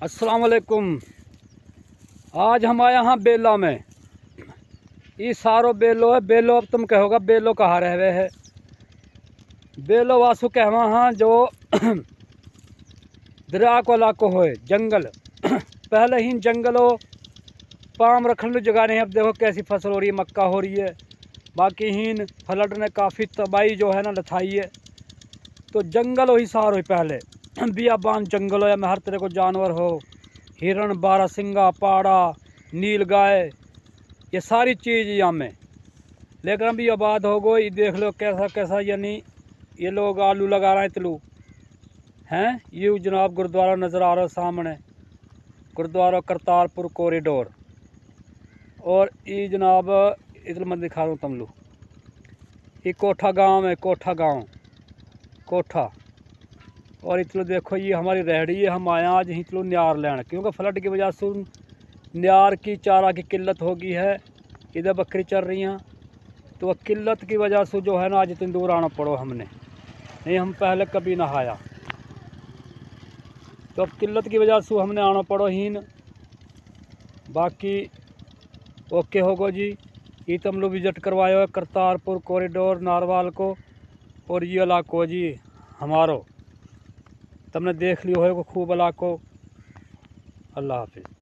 अस्सलाम वालेकुम। आज हम आए यहाँ बेला में। ये सारो बेलो है। बेलो अब तुम कहोगा बेलो कहाँ रहे है। बेलो वासु कहवा हाँ जो दरिया को इलाको होए जंगल पहले ही जंगलों पाम रखने जगह नहीं। अब देखो कैसी फसल हो रही है, मक्का हो रही है। बाकी हीन फ्लड ने काफ़ी तबाही जो है ना लथाई है। तो जंगल हो ही सार हो पहले बियाबान जंगल हो या में हर तरह को जानवर हो, हिरण, बारहसिंगा, पाड़ा, नील गाय, ये सारी चीज़ यहाँ में। लेकिन अभी आबाद हो गई। देख लो कैसा कैसा, यानी ये लोग आलू लगा रहे हैं तलू हैं। ये जनाब गुरुद्वारा नज़र आ रहा है सामने, गुरुद्वारा करतारपुर कॉरिडोर। और ये जनाब इधर मैं दिखा रहा हूँ तुम लोग, ये कोठा गांव है, कोठा गांव, कोठा। और इतलो देखो ये हमारी रेहड़ी है। हम आए आज इतलो न्यार लेना, क्योंकि फ्लड की वजह से न्यार की चारा की किल्लत हो गई है। इधर बकरी चल रही हैं, तो वह किल्लत की वजह से जो है ना आज इतनी दूर आना पड़ो हमने। नहीं हम पहले कभी नहाया, तो अब किल्लत की वजह से हमने आना पड़ो हीन। बाकी ओके होगो जी। ये तुम लोग विजिट करवाए हो करतारपुर कॉरिडोर नारवाल को, और ये इलाको जी हमारो तुमने देख लियो है खूब इलाको। अल्लाह हाफिज़।